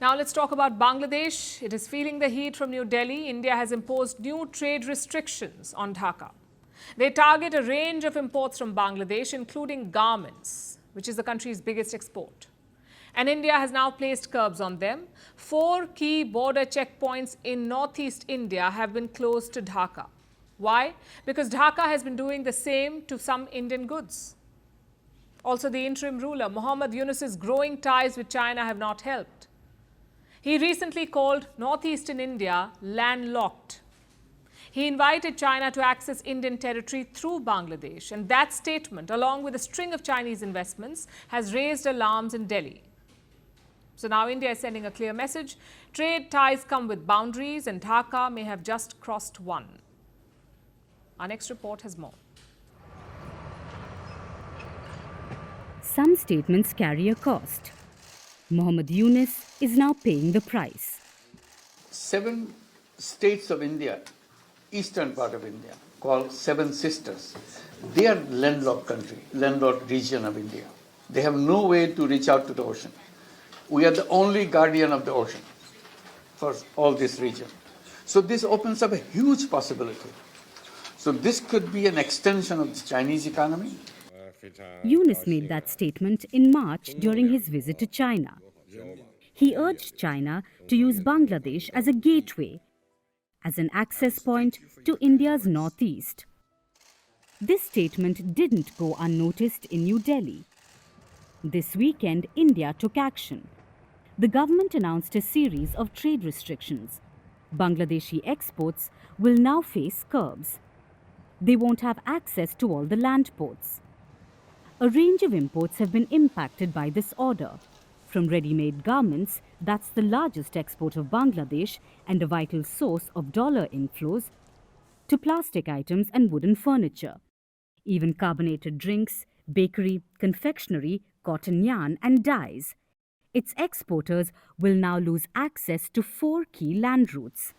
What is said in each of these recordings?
Now let's talk about Bangladesh. It is feeling the heat from New Delhi. India has imposed new trade restrictions on Dhaka. They target a range of imports from Bangladesh, including garments, which is the country's biggest export. And India has now placed curbs on them. 4 key border checkpoints in northeast India have been closed to Dhaka. Why? Because Dhaka has been doing the same to some Indian goods. Also, the interim ruler, Mohammad Yunus's growing ties with China have not helped. He recently called northeastern India landlocked. He invited China to access Indian territory through Bangladesh, and that statement, along with a string of Chinese investments, has raised alarms in Delhi. So now India is sending a clear message. Trade ties come with boundaries, and Dhaka may have just crossed one. Our next report has more. Some statements carry a cost. Mohammad Yunus is now paying the price. 7 states of India, eastern part of India, called 7 Sisters. They are landlocked country, landlocked region of India. They have no way to reach out to the ocean. We are the only guardian of the ocean for all this region. So this opens up a huge possibility. So this could be an extension of the Chinese economy. Yunus made that statement in March during his visit to China. He urged China to use Bangladesh as a gateway, as an access point to India's northeast. This statement didn't go unnoticed in New Delhi. This weekend, India took action. The government announced a series of trade restrictions. Bangladeshi exports will now face curbs. They won't have access to all the land ports. A range of imports have been impacted by this order. From ready-made garments, that's the largest export of Bangladesh and a vital source of dollar inflows, to plastic items and wooden furniture. Even carbonated drinks, bakery, confectionery, cotton yarn and dyes. Its exporters will now lose access to 4 key land routes: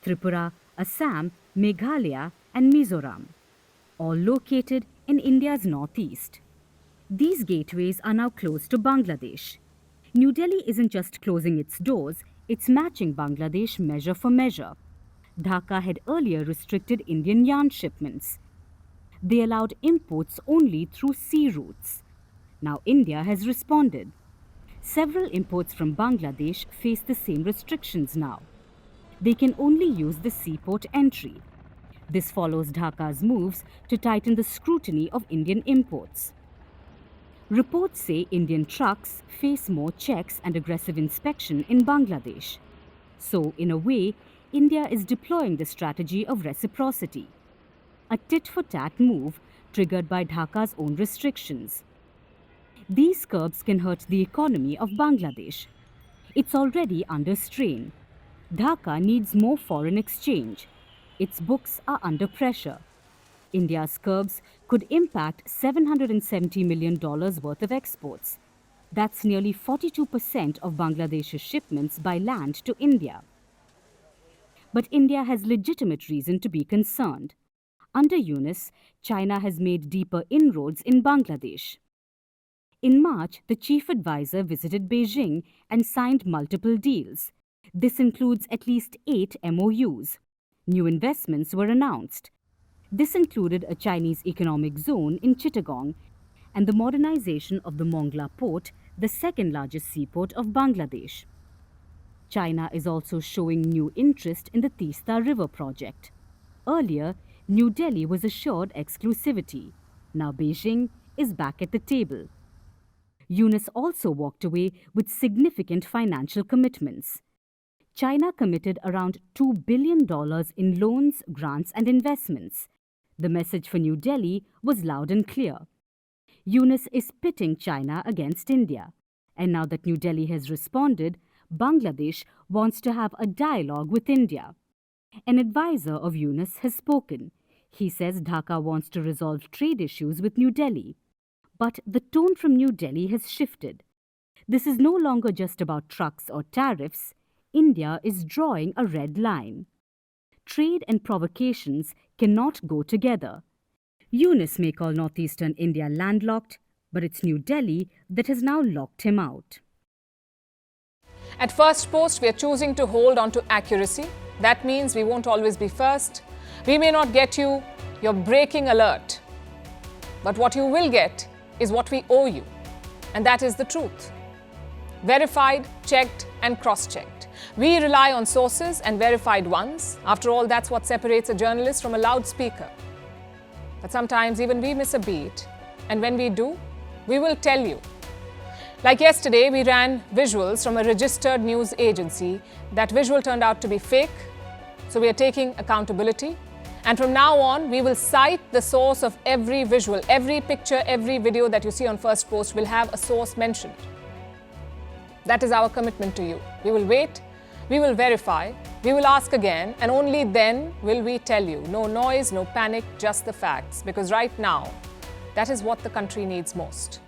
Tripura, Assam, Meghalaya and Mizoram, all located in India's northeast. These gateways are now closed to Bangladesh. New Delhi isn't just closing its doors, it's matching Bangladesh measure for measure. Dhaka had earlier restricted Indian yarn shipments. They allowed imports only through sea routes. Now India has responded. Several imports from Bangladesh face the same restrictions now. They can only use the seaport entry. This follows Dhaka's moves to tighten the scrutiny of Indian imports. Reports say Indian trucks face more checks and aggressive inspection in Bangladesh. So, in a way, India is deploying the strategy of reciprocity, a tit-for-tat move triggered by Dhaka's own restrictions. These curbs can hurt the economy of Bangladesh. It's already under strain. Dhaka needs more foreign exchange. Its books are under pressure. India's curbs could impact $770 million worth of exports. That's nearly 42% of Bangladesh's shipments by land to India. But India has legitimate reason to be concerned. Under Yunus, China has made deeper inroads in Bangladesh. In March, the chief advisor visited Beijing and signed multiple deals. This includes at least 8 MOUs. New investments were announced. This included a Chinese economic zone in Chittagong and the modernization of the Mongla port, the second largest seaport of Bangladesh. China is also showing new interest in the Teesta River project. Earlier, New Delhi was assured exclusivity. Now Beijing is back at the table. Yunus also walked away with significant financial commitments. China committed around $2 billion in loans, grants and investments. The message for New Delhi was loud and clear. Yunus is pitting China against India. And now that New Delhi has responded, Bangladesh wants to have a dialogue with India. An advisor of Yunus has spoken. He says Dhaka wants to resolve trade issues with New Delhi. But the tone from New Delhi has shifted. This is no longer just about trucks or tariffs. India is drawing a red line. Trade and provocations cannot go together. Yunus may call northeastern India landlocked, but it's New Delhi that has now locked him out. At Firstpost, we are choosing to hold on to accuracy. That means we won't always be first. We may not get you your breaking alert. But what you will get is what we owe you. And that is the truth. Verified, checked, and cross-checked. We rely on sources and verified ones. After all, that's what separates a journalist from a loudspeaker. But sometimes even we miss a beat. And when we do, we will tell you. Like yesterday, we ran visuals from a registered news agency. That visual turned out to be fake. So we are taking accountability. And from now on, we will cite the source of every visual. Every picture, every video that you see on Firstpost will have a source mentioned. That is our commitment to you. We will wait, we will verify, we will ask again, and only then will we tell you. No noise, no panic, just the facts. Because right now, that is what the country needs most.